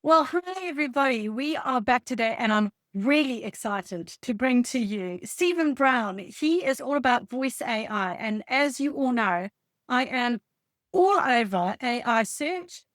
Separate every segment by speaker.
Speaker 1: Well, hi everybody. We are back today and I'm really excited to bring to you Stephen Brown. He is all about voice AI. And as you all know, I am all over AI search,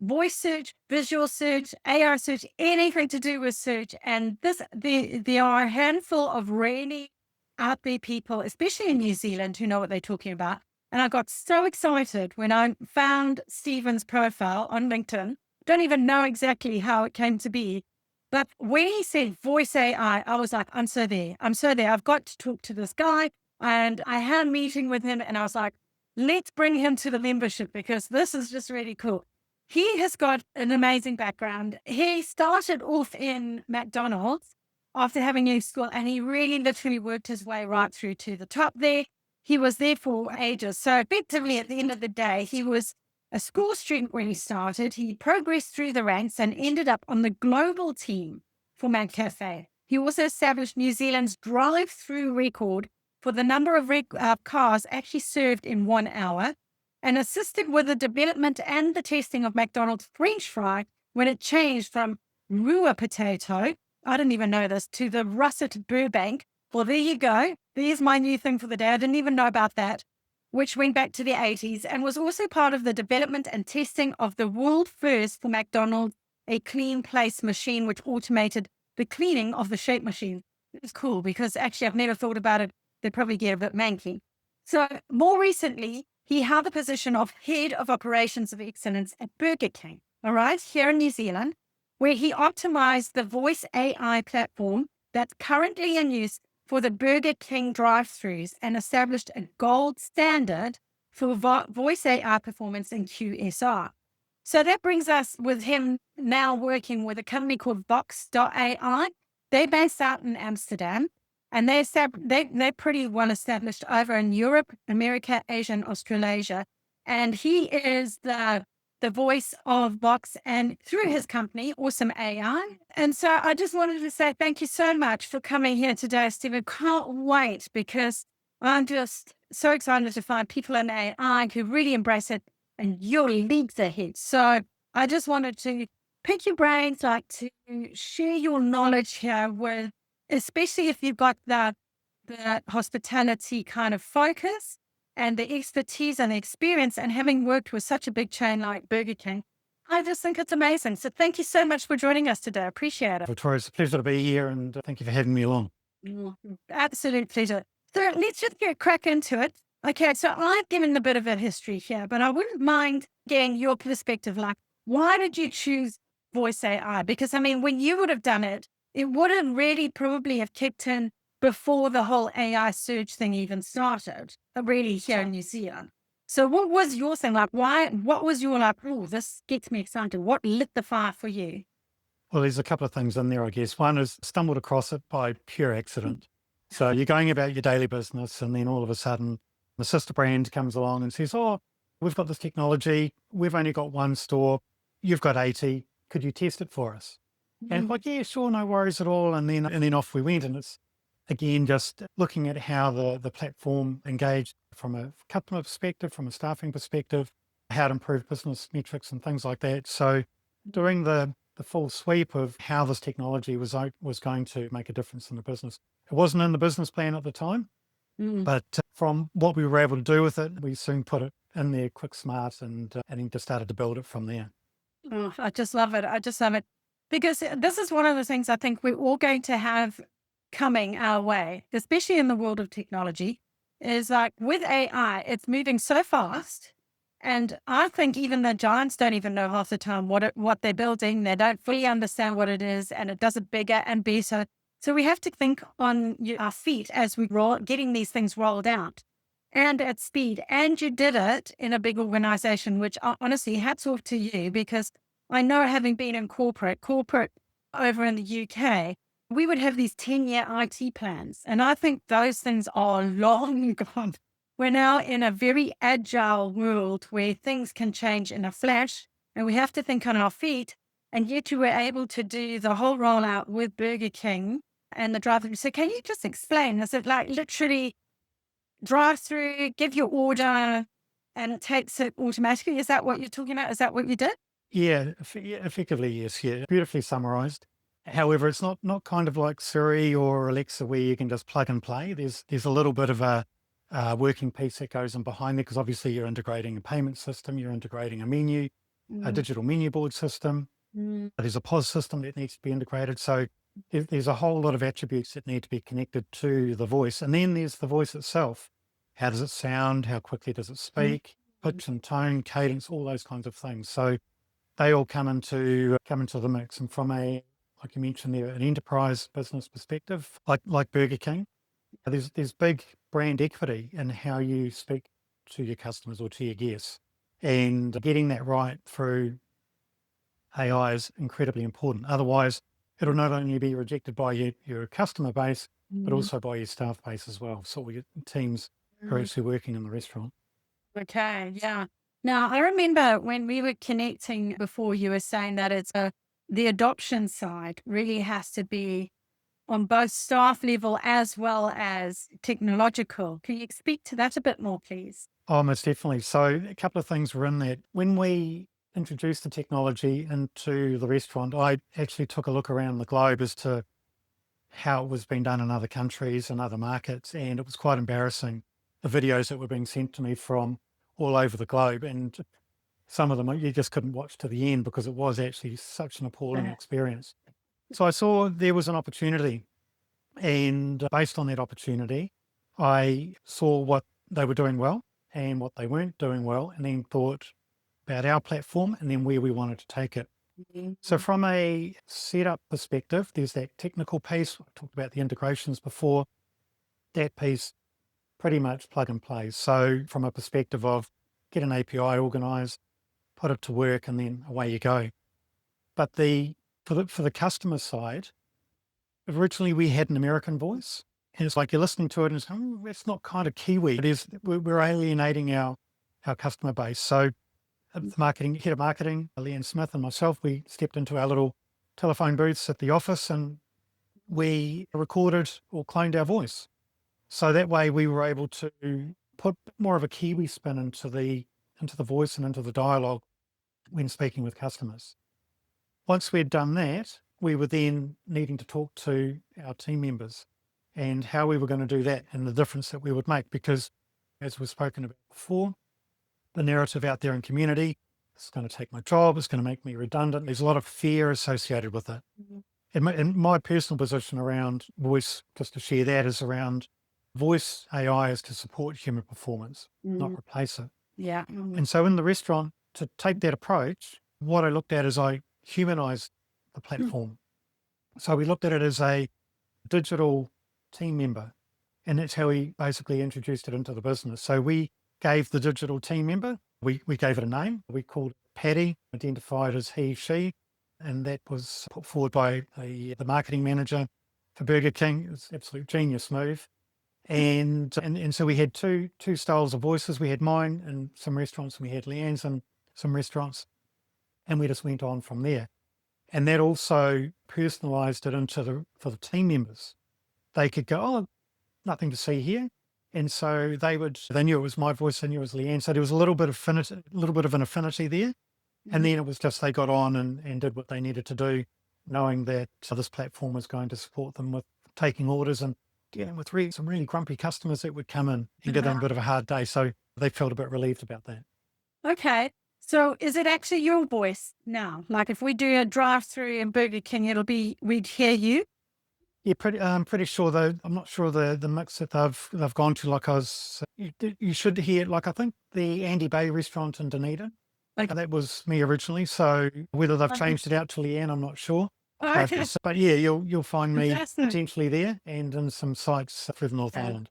Speaker 1: voice search, visual search, AI search, anything to do with search. And there are a handful of really out there people, especially in New Zealand, who know what they're talking about. And I got so excited when I found Stephen's profile on LinkedIn. Don't even know exactly how it came to be. But when he said voice AI, I was like, I'm so there. I'm so there. I've got to talk to this guy. And I had a meeting with him and I was like, let's bring him to the membership because this is just really cool. He has got an amazing background. He started off in McDonald's after having left school, and he really literally worked his way right through to the top there. He was there for ages. So effectively, at the end of the day, he was a school student when he started. He progressed through the ranks and ended up on the global team for McCafe. He also established New Zealand's drive-through record for the number of cars actually served in 1 hour, and assisted with the development and the testing of McDonald's French fry when it changed from Rua potato, I didn't even know this, to the russet Burbank. Well, there you go. There's my new thing for the day. I didn't even know about that, which went back to the 80s and was also part of the development and testing of the world first for McDonald's, a clean place machine, which automated the cleaning of the shape machine. It was cool because actually I've never thought about it. They'd probably get a bit manky. So more recently, he held the position of head of operations of excellence at Burger King, all right, here in New Zealand, where he optimized the voice AI platform that's currently in use for the Burger King drive-thrus and established a gold standard for voice AI performance in QSR. So that brings us with him now working with a company called Vox.ai. They're based out in Amsterdam. And they're pretty well established over in Europe, America, Asia, and Australasia. And he is the voice of Vox and through his company, Awesome AI. And so I just wanted to say thank you so much for coming here today, Stephen. Can't wait because I'm just so excited to find people in AI who really embrace it and your leagues ahead. So I just wanted to pick your brains, like to share your knowledge here with, especially if you've got the hospitality kind of focus and the expertise and the experience, and having worked with such a big chain like Burger King, I just think it's amazing. So thank you so much for joining us today. I appreciate it.
Speaker 2: Victoria, it's a pleasure to be here and thank you for having me along.
Speaker 1: Absolute pleasure. So let's just get crack into it. Okay, so I've given a bit of a history here, but I wouldn't mind getting your perspective. Like, why did you choose voice AI? Because I mean, when you would have done it, it wouldn't really probably have kicked in before the whole AI search thing even started, really here in New Zealand. So what was your thing like? What was your like, oh, this gets me excited. What lit the fire for you?
Speaker 2: Well, there's a couple of things in there, I guess. One is stumbled across it by pure accident. So you're going about your daily business and then all of a sudden the sister brand comes along and says, oh, we've got this technology. We've only got one store. You've got 80. Could you test it for us? And like, yeah, sure, no worries at all. And then off we went. And it's, again, just looking at how the platform engaged from a customer perspective, from a staffing perspective, how to improve business metrics and things like that. So doing the full sweep of how this technology was going to make a difference in the business. It wasn't in the business plan at the time, but from what we were able to do with it, we soon put it in there quick, smart, and then just started to build it from there.
Speaker 1: Oh, I just love it. I just love it. Because this is one of the things I think we're all going to have coming our way, especially in the world of technology, is like with AI, it's moving so fast. And I think even the giants don't even know half the time what they're building. They don't fully understand what it is, and it does it bigger and better. So we have to think on our feet as we getting these things rolled out and at speed. And you did it in a big organization, which honestly, hats off to you, because I know having been in corporate over in the UK, we would have these 10-year IT plans. And I think those things are long gone. We're now in a very agile world where things can change in a flash and we have to think on our feet. And yet you were able to do the whole rollout with Burger King and the drive-through. So can you just explain, is it like literally drive through, give your order, and it takes it automatically? Is that what you're talking about? Is that what you did?
Speaker 2: Yeah, effectively, yes. Yeah, beautifully summarized. However, it's not kind of like Siri or Alexa where you can just plug and play. There's a little bit of a working piece that goes in behind there because obviously you're integrating a payment system, you're integrating a menu, a
Speaker 1: Mm,
Speaker 2: digital menu board system.
Speaker 1: mm,
Speaker 2: There's a POS system that needs to be integrated. So there's a whole lot of attributes that need to be connected to the voice. And then there's the voice itself. How does it sound? How quickly does it
Speaker 1: mm.
Speaker 2: speak? Pitch and tone, cadence, all those kinds of things. So they all come into the mix. And from a, like you mentioned there, an enterprise business perspective, like Burger King, there's big brand equity in how you speak to your customers or to your guests. And getting that right through AI is incredibly important. Otherwise, it'll not only be rejected by your customer base, but
Speaker 1: Mm,
Speaker 2: also by your staff base as well. So all your teams who are
Speaker 1: mm.
Speaker 2: actually working in the restaurant.
Speaker 1: Okay, yeah. Now, I remember when we were connecting before, you were saying that the adoption side really has to be on both staff level as well as technological. Can you speak to that a bit more, please?
Speaker 2: Oh, most definitely. So a couple of things were in that. When we introduced the technology into the restaurant, I actually took a look around the globe as to how it was being done in other countries and other markets, and it was quite embarrassing. The videos that were being sent to me from all over the globe, and some of them you just couldn't watch to the end because it was actually such an appalling experience. So I saw there was an opportunity, and based on that opportunity, I saw what they were doing well and what they weren't doing well, and then thought about our platform and then where we wanted to take it. So,
Speaker 1: Mhm.
Speaker 2: from a setup perspective, there's that technical piece. I talked about the integrations before. That piece pretty much plug and play. So, from a perspective of get an API organized, put it to work, and then away you go. But for the customer side, originally we had an American voice, and it's like you're listening to it and it's, that's not kind of Kiwi. It is. We're alienating our customer base. So the head of marketing, Leanne Smith, and myself, we stepped into our little telephone booths at the office and we recorded or cloned our voice. So that way we were able to put more of a Kiwi spin into the voice and into the dialogue when speaking with customers. Once we'd done that, we were then needing to talk to our team members and how we were going to do that and the difference that we would make. Because as we've spoken about before, the narrative out there in community, it's going to take my job, it's going to make me redundant. There's a lot of fear associated with it.
Speaker 1: Mhm.
Speaker 2: And my personal position around voice, just to share that, is around voice AI is to support human performance, not
Speaker 1: Mm,
Speaker 2: replace it.
Speaker 1: yeah.
Speaker 2: And so in the restaurant, to take that approach, what I looked at is I humanized the platform. So we looked at it as a digital team member. And that's how we basically introduced it into the business. So we gave the digital team member, we gave it a name. We called it Paddy, identified as he, she. And that was put forward by the marketing manager for Burger King. It was absolute genius move. And so we had two styles of voices. We had mine in some restaurants and we had Leanne's in some restaurants. And we just went on from there. And that also personalized it for the team members. They could go, oh, nothing to see here. And so they knew it was my voice, they knew it was Leanne. So there was a little bit of an affinity there. And
Speaker 1: Mhm.
Speaker 2: then it was just they got on and did what they needed to do, knowing that this platform was going to support them with taking orders and dealing with some really grumpy customers that would come in and give them a bit of a hard day. So they felt a bit relieved about that.
Speaker 1: Okay. So is it actually your voice now? Like if we do a drive through in Burger King, we'd hear you.
Speaker 2: Yeah, I'm pretty sure though. I'm not sure the mix that they've gone to. Like you should hear. Like I think the Andy Bay restaurant in Dunedin,
Speaker 1: Like,
Speaker 2: that was me originally. So whether they've
Speaker 1: uh,
Speaker 2: changed it out to Leanne, I'm not sure. But
Speaker 1: okay.
Speaker 2: but yeah, you'll find me
Speaker 1: Fantastic.
Speaker 2: potentially there and in some sites further North
Speaker 1: Yeah.
Speaker 2: Island.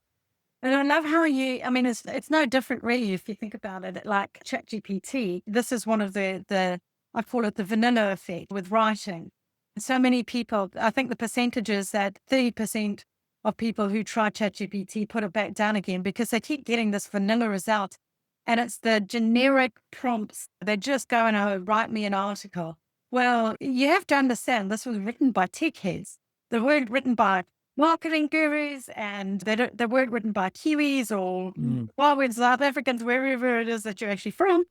Speaker 1: And I love how I mean, it's no different really if you think about it. Like ChatGPT, this is one of I call it the vanilla effect with writing. So many people, I think the percentage is that 30% of people who try ChatGPT put it back down again because they keep getting this vanilla result. And it's the generic prompts. They just go and write me an article. Well, you have to understand this was written by tech heads. They weren't written by marketing gurus, and they weren't written by Kiwis or
Speaker 2: Mm.
Speaker 1: Wawa South Africans, wherever it is that you're actually from.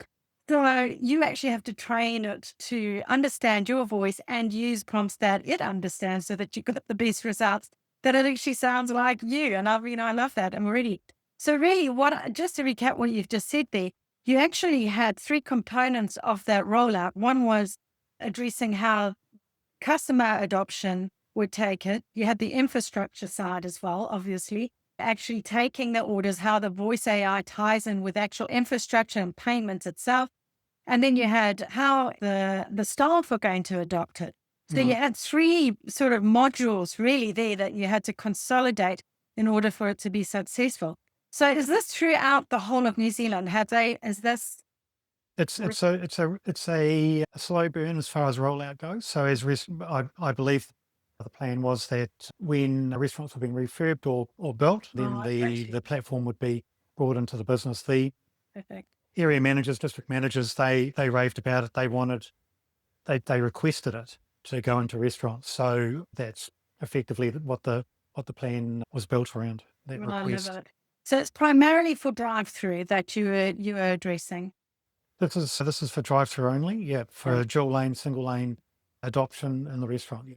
Speaker 1: So you actually have to train it to understand your voice and use prompts that it understands so that you get the best results, that it actually sounds like you. And I love that. I'm ready. So really just to recap what you've just said there, you actually had three components of that rollout. One was addressing how customer adoption would take it. You had the infrastructure side as well, obviously, actually taking the orders, how the voice AI ties in with actual infrastructure and payments itself. And then you had how the staff were going to adopt it. So you
Speaker 2: Mm.
Speaker 1: had three sort of modules really there that you had to consolidate in order for it to be successful. So is this throughout the whole of New Zealand? Is this?
Speaker 2: It's a slow burn as far as rollout goes. So I believe the plan was that when restaurants were being refurbed or built, then
Speaker 1: Oh,
Speaker 2: the platform would be brought into the business. The
Speaker 1: perfect.
Speaker 2: area managers, district managers, they raved about it. They requested it to go into restaurants. So that's effectively what the plan was built around, that
Speaker 1: Well, I love
Speaker 2: request.
Speaker 1: it. So it's primarily for drive-through that you were addressing.
Speaker 2: This is for drive-through only, yeah,
Speaker 1: Yeah.
Speaker 2: for dual lane, single lane adoption in the restaurant, yeah.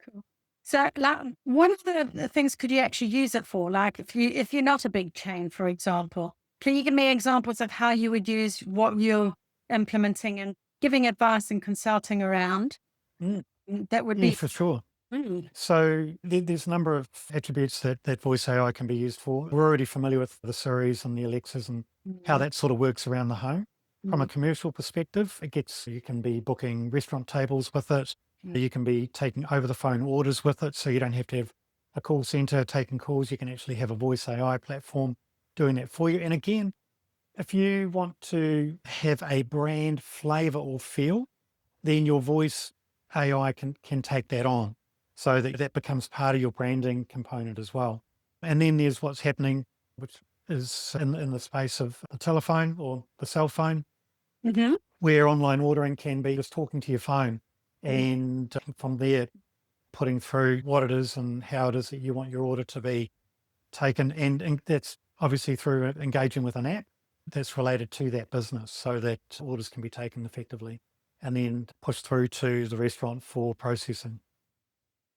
Speaker 1: Cool. So, like, one of the things could you actually use it for? Like, if you're not a big chain, for example, can you give me examples of how you would use what you're implementing and giving advice and consulting around?
Speaker 2: Mm.
Speaker 1: That would
Speaker 2: Yeah,
Speaker 1: be.
Speaker 2: for sure.
Speaker 1: Mm,
Speaker 2: So there's a number of attributes that voice AI can be used for. We're already familiar with the Siris and the Alexas and how
Speaker 1: mm,
Speaker 2: that sort of works around the home. From a
Speaker 1: mm,
Speaker 2: commercial perspective, you can be booking restaurant tables with it.
Speaker 1: mm.
Speaker 2: You can be taking over the phone orders with it. So you don't have to have a call center taking calls. You can actually have a voice AI platform doing that for you. And again, if you want to have a brand flavor or feel, then your voice AI can take that on. So that becomes part of your branding component as well. And then there's what's happening, which is in the space of the telephone or the cell phone,
Speaker 1: Mhm.
Speaker 2: where online ordering can be just talking to your phone and from there putting through what it is and how it is that you want your order to be taken. And that's obviously through engaging with an app that's related to that business so that orders can be taken effectively and then pushed through to the restaurant for processing.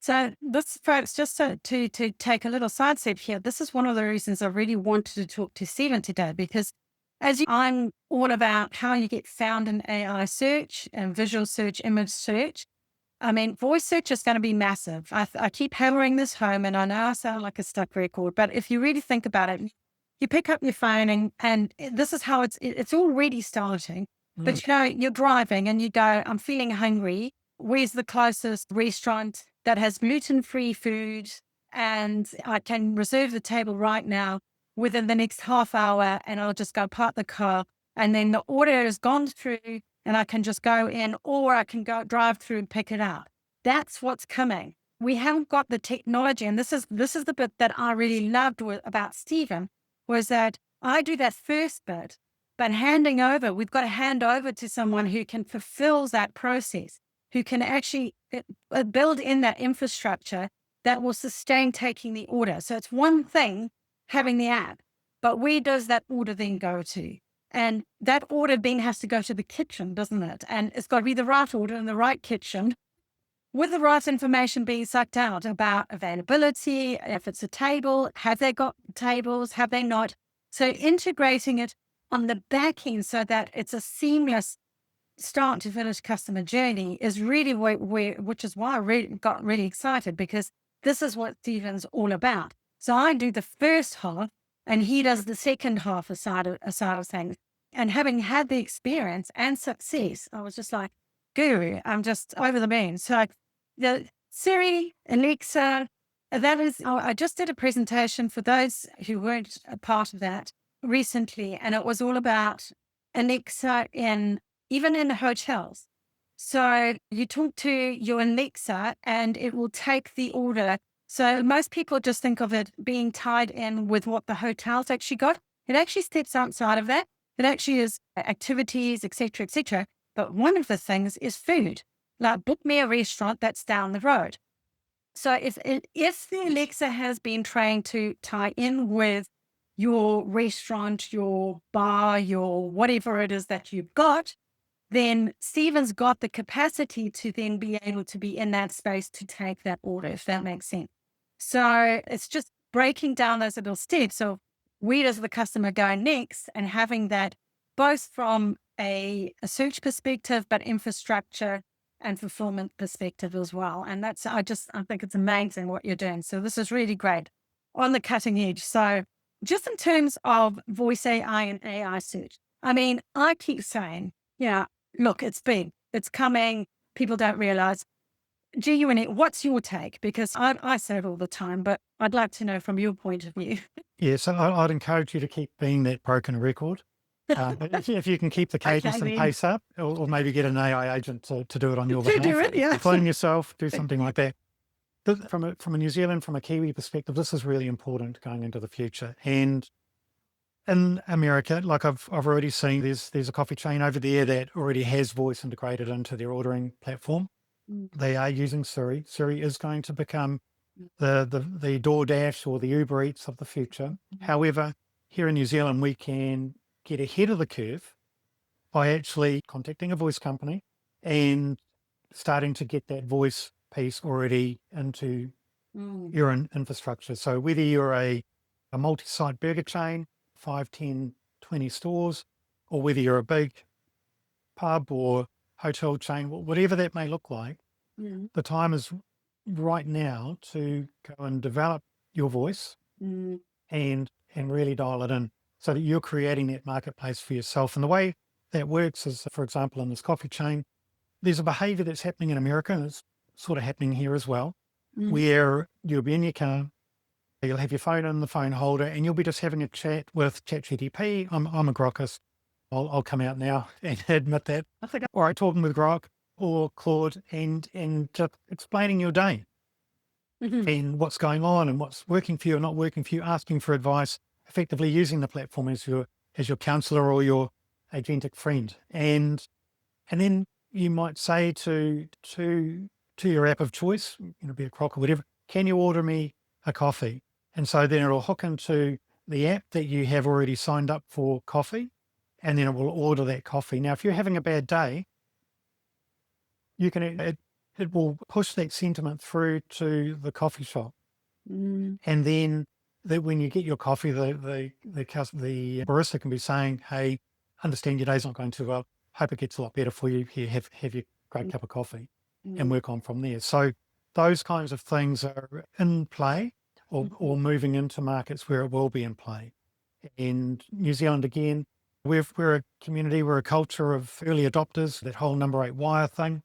Speaker 1: So this, folks, just to take a little side step here, this is one of the reasons I really wanted to talk to Stephen today, because I'm all about how you get found in AI search and visual search, image search. I mean, voice search is going to be massive. I keep hammering this home, and I know I sound like a stuck record, but if you really think about it, you pick up your phone and this is how it's already starting.
Speaker 2: Mm.
Speaker 1: But you're driving and you go, I'm feeling hungry. Where's the closest restaurant that has gluten-free food? And I can reserve the table right now within the next half hour, and I'll just go park the car. And then the order has gone through and I can just go in, or I can go drive through and pick it up. That's what's coming. We haven't got the technology. And this is the bit that I really loved about Stephen, was that I do that first bit, but we've got to hand over to someone who can fulfill that process, who can actually build in that infrastructure that will sustain taking the order. So it's one thing having the app, but where does that order then go to? And that order then has to go to the kitchen, doesn't it? And it's got to be the right order in the right kitchen with the right information being sucked out about availability. If it's a table, have they got tables? Have they not? So integrating it on the back end so that it's a seamless start to finish customer journey is really which is why I got really excited, because this is what Stephen's all about. So I do the first half and he does the second half aside of things. And having had the experience and success, I was just like, guru, I'm just over the moon. So the Siri, Alexa, I just did a presentation for those who weren't a part of that recently, and it was all about Alexa even in hotels. So you talk to your Alexa and it will take the order. So most people just think of it being tied in with what the hotel's actually got. It actually steps outside of that. It actually is activities, etc., etc. But one of the things is food. Like, book me a restaurant that's down the road. So if the Alexa has been trained to tie in with your restaurant, your bar, your whatever it is that you've got, then Stephen's got the capacity to then be able to be in that space to take that order, if that makes sense. So it's just breaking down those little steps of where does the customer go next, and having that both from a search perspective, but infrastructure and fulfillment perspective as well. And that's, I think it's amazing what you're doing. So this is really great, on the cutting edge. So just in terms of voice AI and AI search, I mean, I keep saying, yeah, look, it's big, it's coming. People don't realize. Genuinely, what's your take? Because I say it all the time, but I'd like to know from your point of view.
Speaker 2: Yeah, so I'd encourage you to keep being that broken record. If you can keep the cadence
Speaker 1: Okay,
Speaker 2: and
Speaker 1: then.
Speaker 2: pace up, or maybe get an AI agent to do it on your
Speaker 1: To do
Speaker 2: behalf.
Speaker 1: it, yeah.
Speaker 2: Phone yourself, do something like that. From a New Zealand, from a Kiwi perspective, this is really important going into the future. And in America, like I've already seen, there's a coffee chain over there that already has voice integrated into their ordering platform.
Speaker 1: Mm.
Speaker 2: They are using Siri. Siri is going to become the DoorDash or the Uber Eats of the future. However, here in New Zealand, we can get ahead of the curve by actually contacting a voice company and starting to get that voice piece already into your infrastructure. So whether you're a multi-site burger chain, 5, 10, 20 stores, or whether you're a big pub or hotel chain, whatever that may look like, the time is right now to go and develop your voice and really dial it in so that you're creating that marketplace for yourself. And the way that works is, for example, in this coffee chain, there's a behavior that's happening in America, and it's sort of happening here as well, where you'll be in your car, you'll have your phone in the phone holder, and you'll be just having a chat with ChatGPT. I'm a Grokist. I'll come out now and admit that. All right, talking with Grok or Claude and just explaining your day and what's going on and what's working for you or not working for you, asking for advice, effectively using the platform as your counselor or your agentic friend. And then you might say to your app of choice, be a Croc or whatever, can you order me a coffee? And so then it'll hook into the app that you have already signed up for coffee, and then it will order that coffee. Now, if you're having a bad day, you can it will push that sentiment through to the coffee shop, and then that when you get your coffee, the barista can be saying, "Hey, understand your day's not going too well. Hope it gets a lot better for you. Here, have your great cup of coffee," and work on from there. So those kinds of things are in play, or moving into markets where it will be in play. And New Zealand again, we're a community, we're a culture of early adopters. That whole number 8 wire thing.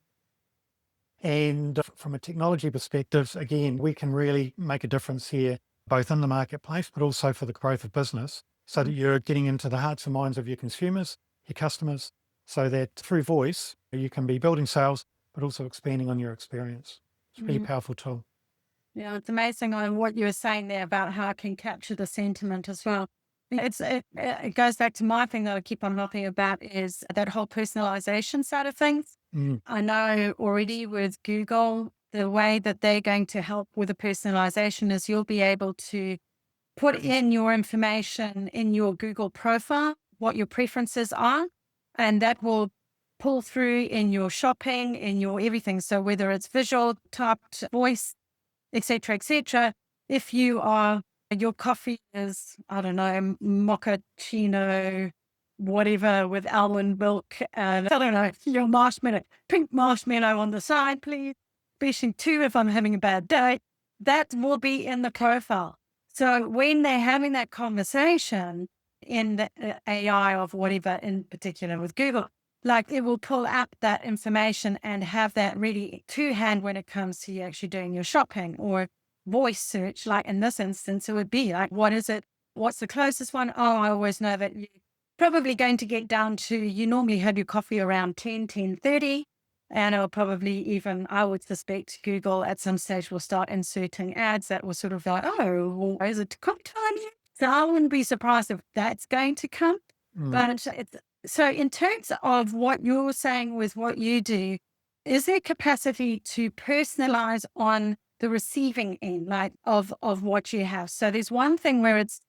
Speaker 2: And from a technology perspective, again, we can really make a difference here, both in the marketplace, but also for the growth of business, so that you're getting into the hearts and minds of your consumers, your customers, so that through voice, you can be building sales, but also expanding on your experience. It's a really powerful tool.
Speaker 1: Yeah, it's amazing on what you were saying there about how I can capture the sentiment as well. It goes back to my thing that I keep on talking about, is that whole personalization side of things. I know already with Google, the way that they're going to help with the personalization is you'll be able to put in your information in your Google profile, what your preferences are, and that will pull through in your shopping, in your everything. So whether it's visual, typed, voice, etc., if your coffee is, I don't know, mochaccino, whatever, with almond milk, and I don't know, your marshmallow, pink marshmallow on the side, please. Especially too, if I'm having a bad day, that will be in the profile. So when they're having that conversation in the AI of whatever, in particular with Google, like it will pull up that information and have that really to hand when it comes to you actually doing your shopping or voice search. Like in this instance, it would be like, what is it? What's the closest one? Oh, I always know that you're probably going to get down to, you normally have your coffee around 10:30. And it'll probably even, I would suspect, Google at some stage will start inserting ads that will sort of like, oh, well, is it coffee time yet? So I wouldn't be surprised if that's going to come. But so in terms of what you're saying with what you do, is there capacity to personalize on the receiving end, like of what you have? So there's one thing where it's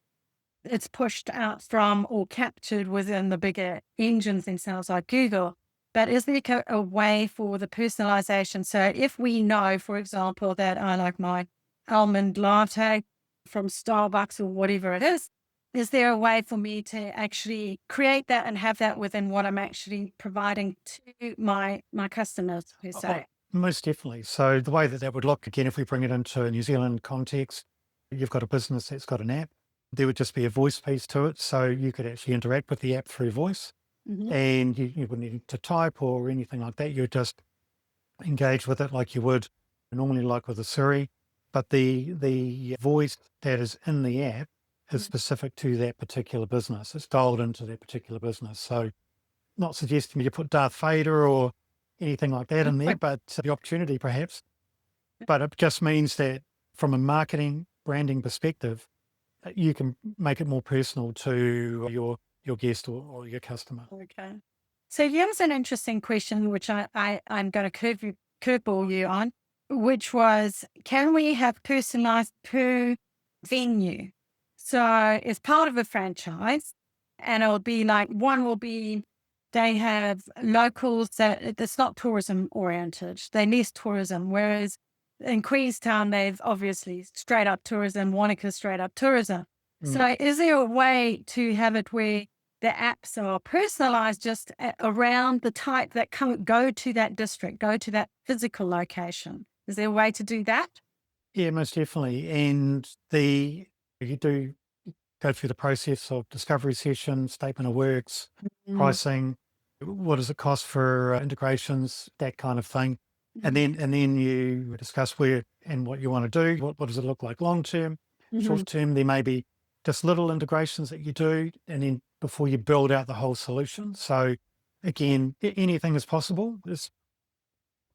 Speaker 1: pushed out from or captured within the bigger engines themselves like Google. But is there a way for the personalization? So if we know, for example, that I like my almond latte from Starbucks or whatever it is there a way for me to actually create that and have that within what I'm actually providing to my customers per
Speaker 2: Oh,
Speaker 1: se?
Speaker 2: most definitely. So the way that that would look, again, if we bring it into a New Zealand context, you've got a business that's got an app. There would just be a voice piece to it. So you could actually interact with the app through voice,
Speaker 1: Mm-hmm.
Speaker 2: and you wouldn't need to type or anything like that. You would just engage with it like you would normally, like with a Siri. But the voice that is in the app is specific to that particular business. It's dialed into that particular business. So not suggesting you put Darth Vader or anything like that in there, but the opportunity perhaps. But it just means that from a marketing branding perspective, you can make it more personal to your guest or your customer.
Speaker 1: Okay. So here's an interesting question, which I'm going to curveball you on, which was, can we have personalized per venue? So it's part of a franchise, and it'll be like one will be they have locals that it's not tourism oriented. They less tourism, whereas in Queenstown they've obviously straight up tourism, Wanaka straight up tourism.
Speaker 2: Mm.
Speaker 1: So is there a way to have it where the apps are personalized just around the type that go to that district, go to that physical location? Is there a way to do that?
Speaker 2: Yeah, most definitely. And you do go through the process of discovery session, statement of works, pricing, what does it cost for integrations, that kind of thing. And then you discuss where and what you want to do. What does it look like long term, short term? There may be just little integrations that you do, and then before you build out the whole solution. So again, anything is possible. There's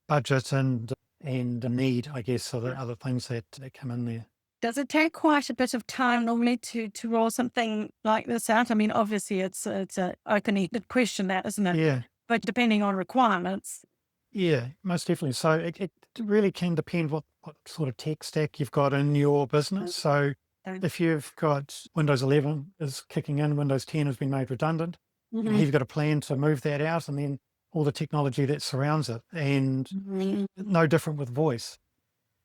Speaker 2: budget and a need, I guess, are the other things that come in there.
Speaker 1: Does it take quite a bit of time normally to roll something like this out? I mean, obviously it's a open-ended question, that isn't it?
Speaker 2: Yeah.
Speaker 1: But depending on requirements.
Speaker 2: Yeah, most definitely. So it really can depend what sort of tech stack you've got in your business. So if you've got Windows 11 is kicking in, Windows 10 has been made redundant, you've got a plan to move that out, and then all the technology that surrounds it. And no different with voice.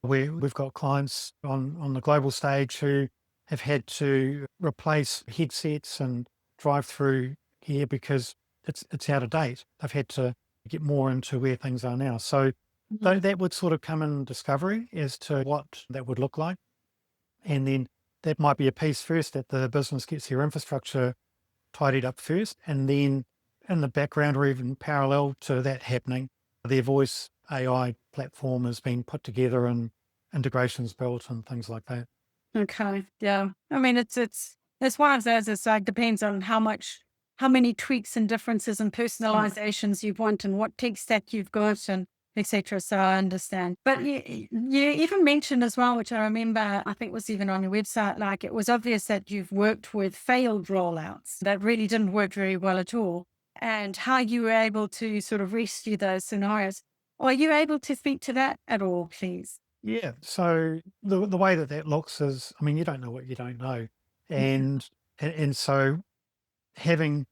Speaker 2: We've got clients on the global stage who have had to replace headsets and drive through gear because it's out of date. They've had to get more into where things are now. So that would sort of come in discovery as to what that would look like. And then that might be a piece first that the business gets their infrastructure tidied up first. And then in the background or even parallel to that happening, their voice AI platform is being put together and integrations built and things like that.
Speaker 1: Okay. Yeah. I mean, it's one of those. It's like depends on how many tweaks and differences and personalizations you want and what tech stack you've got and etc. So I understand. But you even mentioned as well, which I remember, I think was even on your website, like it was obvious that you've worked with failed rollouts that really didn't work very well at all, and how you were able to sort of rescue those scenarios. Are you able to speak to that at all, please?
Speaker 2: Yeah. So the way that looks is, I mean, you don't know what you don't know. And so having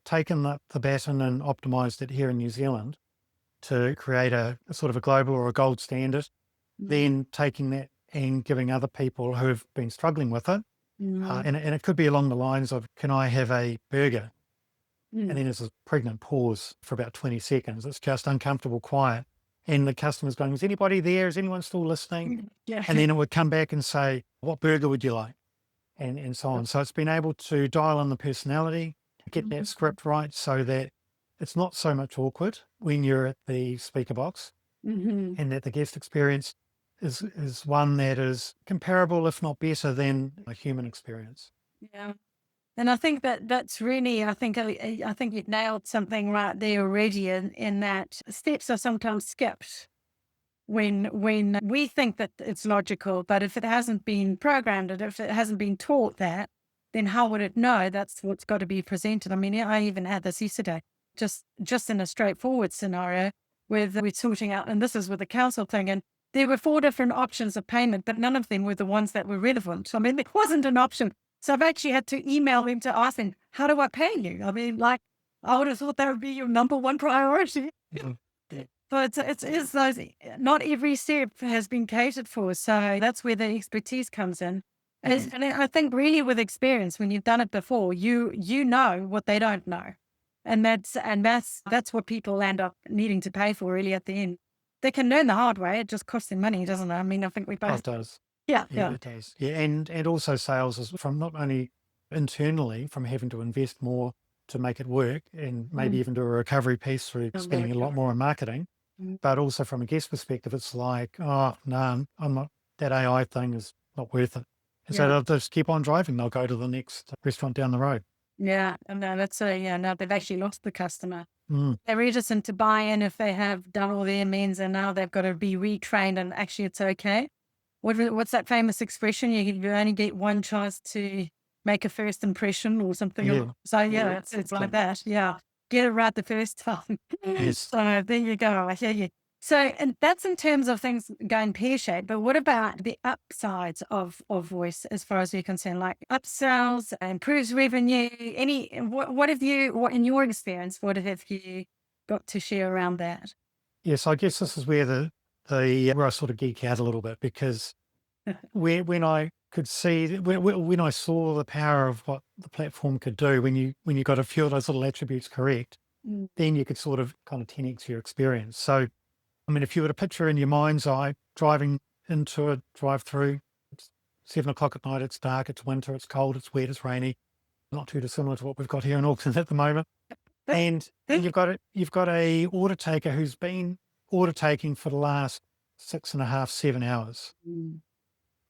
Speaker 2: taken the baton and optimized it here in New Zealand to create a sort of a global or a gold standard, then taking that and giving other people who have been struggling with it, and it could be along the lines of, can I have a burger? And then there's a pregnant pause for about 20 seconds. It's just uncomfortable quiet. And the customer's going, is anybody there? Is anyone still listening?
Speaker 1: Yeah.
Speaker 2: And then it would come back and say, what burger would you like? And so on. So it's been able to dial in the personality, get that script right so that it's not so much awkward when you're at the speaker box, and that the guest experience is one that is comparable, if not better, than a human experience.
Speaker 1: Yeah. And I think that's really, I think you've nailed something right there already in that steps are sometimes skipped when we think that it's logical, but if it hasn't been programmed and if it hasn't been taught that, then how would it know that's what's got to be presented? I mean, I even had this yesterday, just in a straightforward scenario where we're sorting out, and this is with the council thing, and there were 4 different options of payment, but none of them were the ones that were relevant. I mean, there wasn't an option. So I've actually had to email them to ask them, how do I pay you? I mean, like, I would have thought that would be your number one priority.
Speaker 2: Mhm. Yeah.
Speaker 1: So it's those, not every step has been catered for. So that's where the expertise comes in. And I think really with experience, when you've done it before, you know what they don't know. And that's what people end up needing to pay for really at the end. They can learn the hard way. It just costs them money, doesn't it? I mean, I think we
Speaker 2: Oh,
Speaker 1: both,
Speaker 2: it does.
Speaker 1: yeah,
Speaker 2: Yeah,
Speaker 1: yeah.
Speaker 2: it does. Yeah, and also sales is from not only internally from having to invest more to make it work, and maybe
Speaker 1: Mm.
Speaker 2: even do a recovery piece through
Speaker 1: Oh,
Speaker 2: spending a lot more on marketing,
Speaker 1: Mm.
Speaker 2: but also from a guest perspective, it's like, oh no, I'm not. That AI thing is not worth it. And so
Speaker 1: Yeah.
Speaker 2: they'll just keep on driving. They'll go to the next restaurant down the road.
Speaker 1: Yeah. And no, now they've actually lost the customer.
Speaker 2: Mm.
Speaker 1: They're reticent to buy in if they have done all their amends and now they've got to be retrained and actually it's okay. What's that famous expression? You only get one chance to make a first impression or something.
Speaker 2: Yeah.
Speaker 1: So yeah, it's like that. Yeah. Get it right the first time.
Speaker 2: Yes.
Speaker 1: So there you go. I hear you. So, and that's in terms of things going pear-shaped, but what about the upsides of voice as far as you're concerned, like upsells, improves revenue, what in your experience, what have you got to share around that?
Speaker 2: Yes. I guess this is where where I sort of geek out a little bit, because when I could see when I saw the power of what the platform could do, when you got a few of those little attributes correct,
Speaker 1: Mm.
Speaker 2: then you could sort of kind of 10x your experience. So, I mean, if you were to picture in your mind's eye driving into a drive-through, it's 7 o'clock at night, it's dark, it's winter, it's cold, it's wet, it's rainy, not too dissimilar to what we've got here in Auckland at the moment. And you've got a order taker who's been order taking for the last 6.5, 7 hours.
Speaker 1: Mm.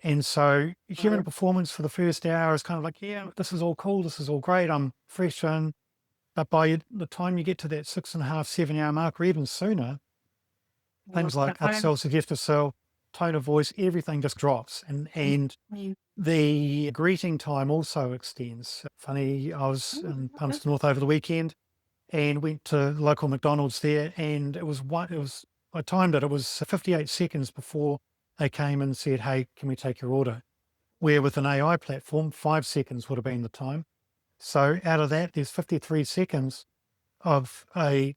Speaker 2: And so human
Speaker 1: Wow.
Speaker 2: performance for the first hour is kind of like, yeah, this is all cool, this is all great, I'm fresh in. But by the time you get to that 6.5, 7 hour mark, or even sooner, things like upsell, suggestive sell, tone of voice, everything just drops. And
Speaker 1: Mm.
Speaker 2: the greeting time also extends. Funny, I was in Punta North over the weekend and went to local McDonald's there, and I timed it, it was 58 seconds before they came and said, hey, can we take your order? Where with an AI platform, 5 seconds would have been the time. So out of that, there's 53 seconds of a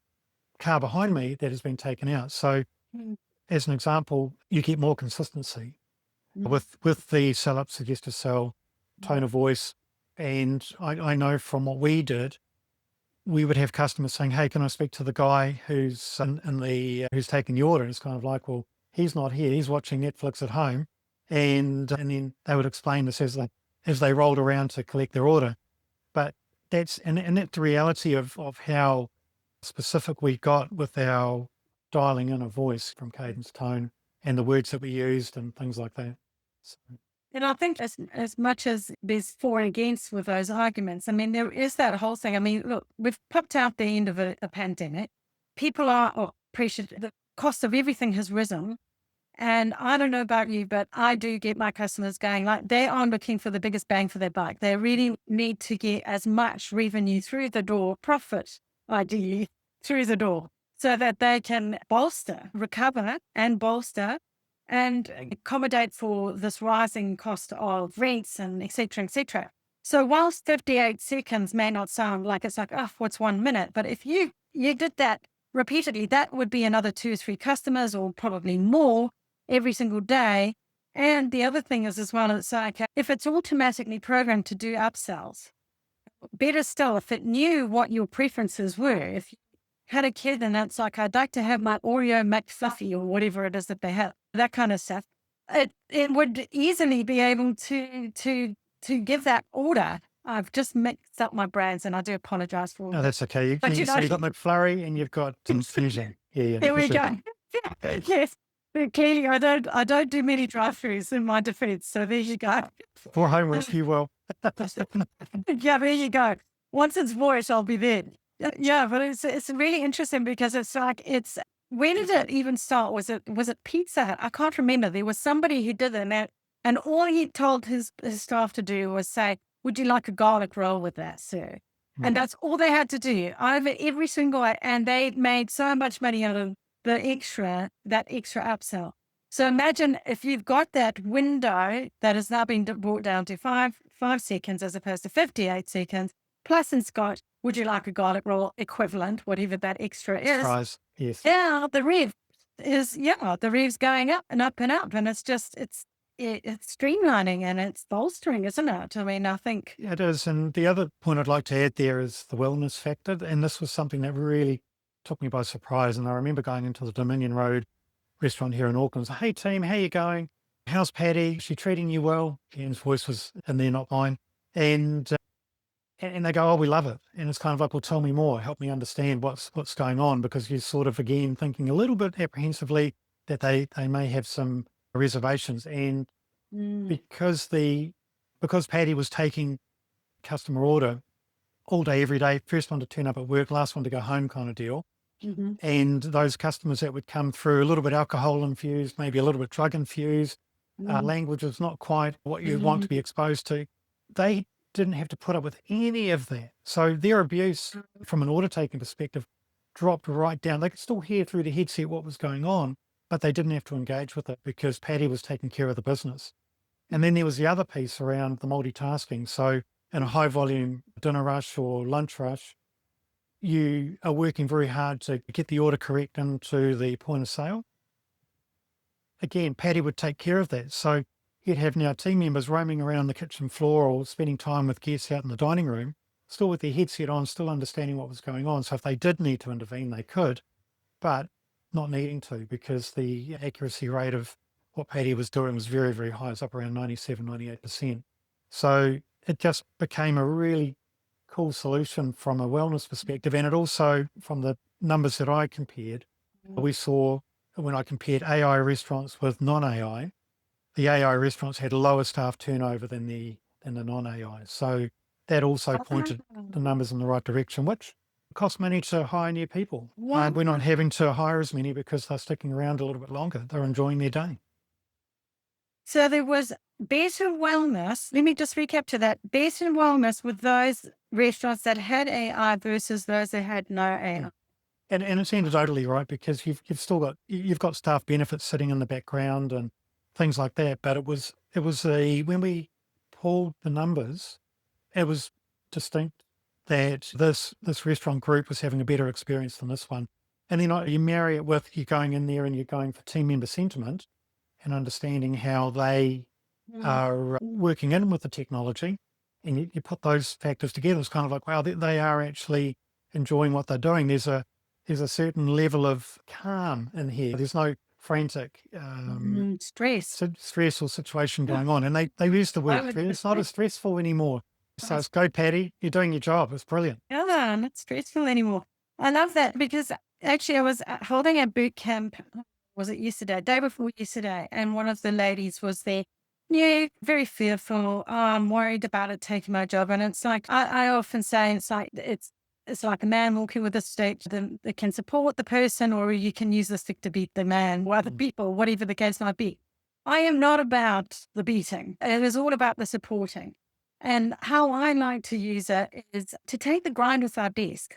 Speaker 2: car behind me that has been taken out. So
Speaker 1: Mm.
Speaker 2: as an example, you get more consistency
Speaker 1: Mm.
Speaker 2: with the sell up, suggest to sell, tone of voice. And I know from what we did, we would have customers saying, hey, can I speak to the guy who's who's taking the order? And it's kind of like, well, he's not here. He's watching Netflix at home. And then they would explain this as they rolled around to collect their order. But that's the reality of how specific we got with our dialing in a voice from cadence, tone, and the words that we used and things like that. So,
Speaker 1: And I think as much as there's for and against with those arguments, I mean, there is that whole thing. I mean, look, we've popped out the end of a pandemic. People are pressured. The cost of everything has risen. And I don't know about you, but I do get my customers going like they are looking for the biggest bang for their buck. They really need to get as much revenue through the door, profit ideally through the door, so that they can recover and bolster and accommodate for this rising cost of rents and et cetera, et cetera. So whilst 58 seconds may not sound like it's like, oh, what's 1 minute? But if you did that repeatedly, that would be another 2 or 3 customers or probably more every single day. And the other thing is as well, it's like if it's automatically programmed to do upsells, better still, if it knew what your preferences were, if you had a kid and it's like, I'd like to have my Oreo McFluffy or whatever it is that they have, that kind of stuff, it would easily be able to give that order. I've just mixed up my brands and I do apologize for all
Speaker 2: no,
Speaker 1: that.
Speaker 2: that's okay.
Speaker 1: But
Speaker 2: So you've got McFlurry and you've got Fusion. Yeah,
Speaker 1: here
Speaker 2: for
Speaker 1: we
Speaker 2: sure.
Speaker 1: go. Yes. But clearly, I don't do many drive-throughs in my defense. So there you go.
Speaker 2: For home rescue, well,
Speaker 1: Yeah, there you go. Once it's voice, I'll be there. Yeah, but it's really interesting because it's like when did it even start? Was it Pizza Hut? I can't remember. There was somebody who did it, and all he told his staff to do was say, "Would you like a garlic roll with that, sir?" And that's all they had to do over every single, and they made so much money out of that extra upsell. So imagine if you've got that window that has now been brought down to five seconds as opposed to 58 seconds. Plus it's got, would you like a garlic roll equivalent, whatever that extra is.
Speaker 2: Fries, yes.
Speaker 1: Yeah, the rev's going up and up and up. And it's streamlining and it's bolstering, isn't it? I mean, I think.
Speaker 2: Yeah, it is. And the other point I'd like to add there is the wellness factor. And this was something that really took me by surprise. And I remember going into the Dominion Road restaurant here in Auckland. So, hey team, how you going? How's Patty? Is she treating you well? Ian's voice was in there, not mine. And they go, oh, we love it. And it's kind of like, well, tell me more, help me understand what's going on, because you're sort of, again, thinking a little bit apprehensively that they may have some reservations. And because Patty was taking customer order all day, every day, first one to turn up at work, last one to go home kind of deal.
Speaker 1: Mhm.
Speaker 2: And those customers that would come through a little bit alcohol infused, maybe a little bit drug infused, language was not quite what you want to be exposed to. They didn't have to put up with any of that. So their abuse from an order taking perspective dropped right down. They could still hear through the headset what was going on, but they didn't have to engage with it because Patty was taking care of the business. And then there was the other piece around the multitasking. So in a high volume dinner rush or lunch rush, you are working very hard to get the order correct into the point of sale. Again, Patty would take care of that. So you'd have now team members roaming around the kitchen floor or spending time with guests out in the dining room, still with their headset on, still understanding what was going on. So if they did need to intervene, they could, but not needing to, because the accuracy rate of what Patty was doing was very, very high. It's up around 97, 98%. So it just became a really cool solution from a wellness perspective. And it also, from the numbers that I compared, we saw when I compared AI restaurants with non-AI, the AI restaurants had lower staff turnover than the non-AI. So that also pointed the numbers in the right direction, which costs money to hire new people. And we're not having to hire as many because they're sticking around a little bit longer. They're enjoying their day.
Speaker 1: So there was better wellness. Let me just recap to that. Better wellness with those restaurants that had AI versus those that had no AI.
Speaker 2: And it's anecdotally, right? Because you've got staff benefits sitting in the background and things like that. But it was when we pulled the numbers, it was distinct that this restaurant group was having a better experience than this one. And then you marry it with you going in there and you're going for team member sentiment and understanding how they are working in with the technology, and you put those factors together. It's kind of like, wow, they are actually enjoying what they're doing. There's a certain level of calm in here. There's no frantic stress or situation going on. And they use the word, it's not as stressful anymore. So it's go, Patty, you're doing your job. It's brilliant.
Speaker 1: Yeah, not stressful anymore. I love that because actually I was holding a boot camp, was it yesterday, day before yesterday, and one of the ladies was there. Yeah, very fearful. Oh, I'm worried about it taking my job. And it's like, I often say, it's like a man walking with a stick that can support the person, or you can use the stick to beat the man or other people, whatever the case might be. I am not about the beating. It is all about the supporting. And how I like to use it is to take the grind with our desk.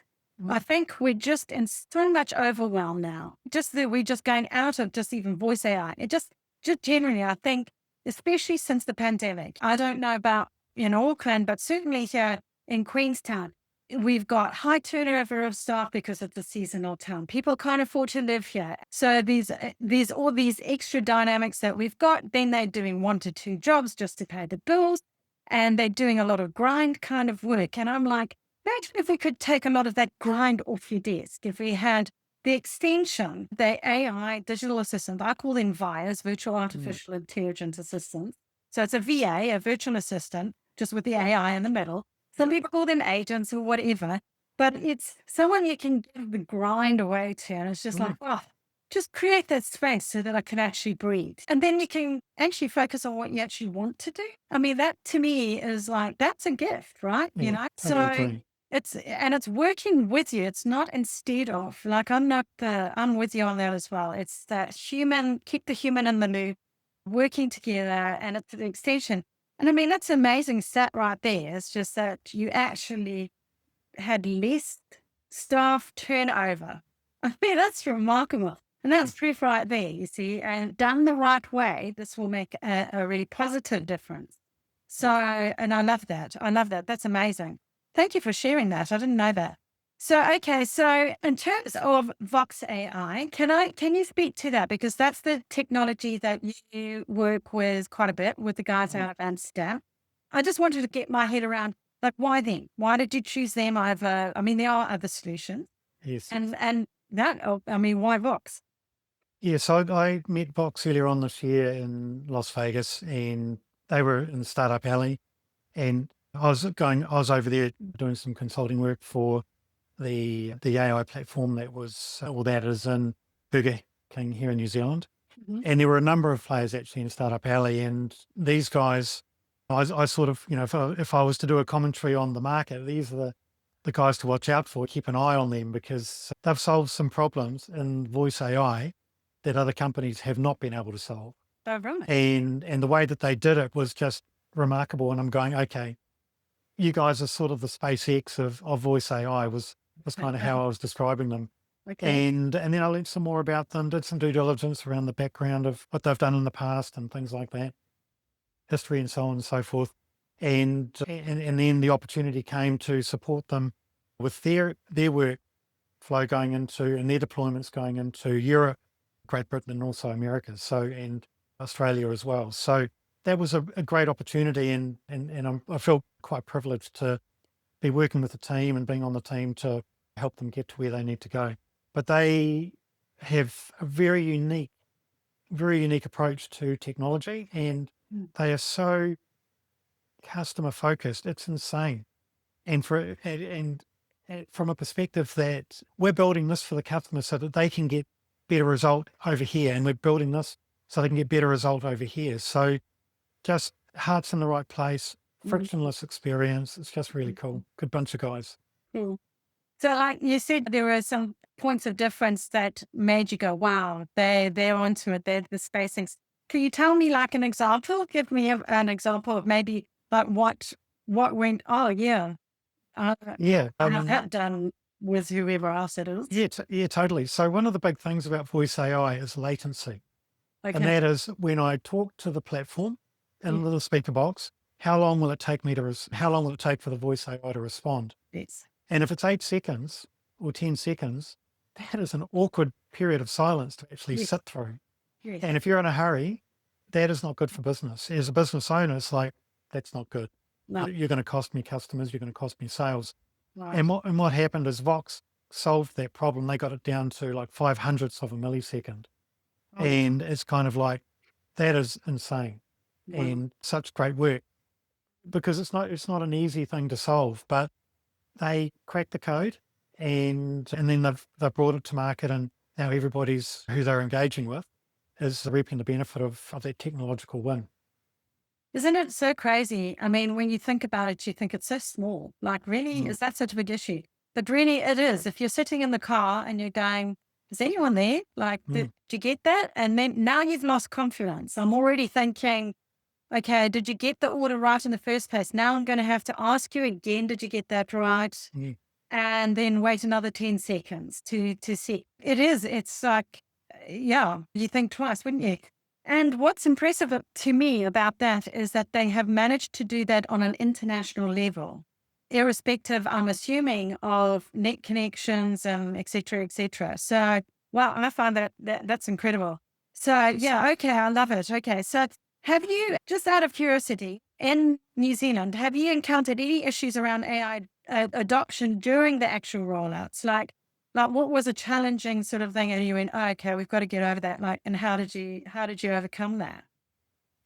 Speaker 1: I think we're just in so much overwhelm now. Just that we're just going out of just even voice AI. It just generally, I think, especially since the pandemic, I don't know about in Auckland, but certainly here in Queenstown, we've got high turnover of staff because it's a seasonal town. People can't afford to live here. So there's all these extra dynamics that we've got. Then they're doing 1 to 2 jobs just to pay the bills. And they're doing a lot of grind kind of work. And I'm like, imagine if we could take a lot of that grind off your desk. If we had the extension, the AI digital assistant, I call them VIAs, virtual artificial intelligence assistants. So it's a VA, a virtual assistant, just with the AI in the middle. Some people call them agents or whatever, but it's someone you can give the grind away to. And it's just like, oh, just create that space so that I can actually breathe. And then you can actually focus on what you actually want to do. I mean, that to me is like, that's a gift, right?
Speaker 2: Yeah,
Speaker 1: You know,
Speaker 2: totally
Speaker 1: so it's working with you. It's not instead of. Like, I'm with you on that as well. It's that keep the human in the loop, working together, and it's the extension. And I mean, that's an amazing stat right there. It's just that you actually had less staff turnover. I mean, that's remarkable. And that's proof right there, you see. And done the right way, this will make a really positive difference. So, and I love that. That's amazing. Thank you for sharing that. I didn't know that. So, okay. So in terms of Vox AI, can you speak to that? Because that's the technology that you work with quite a bit with the guys
Speaker 2: Mm.
Speaker 1: out of Amsterdam. I just wanted to get my head around, like, why them? Why did you choose them over, I mean, there are other solutions.
Speaker 2: Yes.
Speaker 1: And that, oh, I mean, why Vox?
Speaker 2: Yeah, so I met Vox earlier on this year in Las Vegas, and they were in the Startup Alley, and I was over there doing some consulting work for the AI platform that was, or that is in Burger King here in New Zealand.
Speaker 1: Mhm.
Speaker 2: And there were a number of players actually in Startup Alley, and these guys, I sort of, if I was to do a commentary on the market, these are the guys to watch out for. Keep an eye on them because they've solved some problems in voice AI that other companies have not been able to solve.
Speaker 1: Oh, right.
Speaker 2: And the way that they did it was just remarkable. And I'm going, okay, you guys are sort of the SpaceX of voice AI was kind of how I was describing them.
Speaker 1: Okay.
Speaker 2: And then I learned some more about them, did some due diligence around the background of what they've done in the past and things like that, history and so on and so forth. And then the opportunity came to support them with their workflow going into and their deployments going into Europe, Great Britain, and also America. So and Australia as well. So that was a great opportunity, and I feel quite privileged to be working with the team and being on the team to help them get to where they need to go. But they have a very unique approach to technology, and
Speaker 1: Mm.
Speaker 2: they are so customer focused. It's insane. And from a perspective that we're building this for the customer so that they can get better result over here, and we're building this so they can get better result over here. So just hearts in the right place,
Speaker 1: Mhm.
Speaker 2: frictionless experience. It's just really cool. Good bunch of guys.
Speaker 1: Cool. So, like you said, there were some points of difference that made you go, "Wow, they're onto it. They're the spacings." Can you tell me like an example? Give me an example of maybe like what went. Oh yeah, uh,
Speaker 2: Yeah.
Speaker 1: I have that done with whoever else it is.
Speaker 2: Yeah, totally. So one of the big things about voice AI is latency. And
Speaker 1: Okay.
Speaker 2: that is when I talk to the platform in a
Speaker 1: Yeah.
Speaker 2: little speaker box, how long will it take how long will it take for the voice AI to respond?
Speaker 1: Yes.
Speaker 2: And if it's 8 seconds or 10 seconds, that is an awkward period of silence to actually
Speaker 1: Yes.
Speaker 2: sit through.
Speaker 1: Yes.
Speaker 2: And if you're in a hurry, that is not good for business. As a business owner, it's like, that's not good.
Speaker 1: No.
Speaker 2: You're going to cost me customers, you're going to cost me sales.
Speaker 1: Right.
Speaker 2: And what happened is Vox solved that problem. They got it down to like 500ths of a millisecond.
Speaker 1: Oh,
Speaker 2: And it's kind of like, that is insane
Speaker 1: wow.
Speaker 2: and such great work because it's not an easy thing to solve, but they cracked the code and then they've brought it to market, and now everybody's who they're engaging with is reaping the benefit of that technological win.
Speaker 1: Isn't it so crazy? I mean, when you think about it, you think it's so small. Like, really,
Speaker 2: Mm,
Speaker 1: is that such a big issue? But really, it is. If you're sitting in the car and you're going, is anyone there? Like,
Speaker 2: mm,
Speaker 1: did you get that? And then now you've lost confidence. I'm already thinking, okay, did you get the order right in the first place? Now I'm going to have to ask you again, did you get that right?
Speaker 2: mm.
Speaker 1: And then wait another 10 seconds to see. It is. It's like, yeah, you think twice, wouldn't you? And what's impressive to me about that is that they have managed to do that on an international level, irrespective, I'm assuming, of net connections and et cetera, et cetera. So, wow, I find that's incredible. So, yeah, okay, I love it. Okay, so have you, just out of curiosity, in New Zealand, have you encountered any issues around AI adoption during the actual rollouts? Like what was a challenging sort of thing, and you went, oh, okay, we've got to get over that. Like, and how did you overcome that?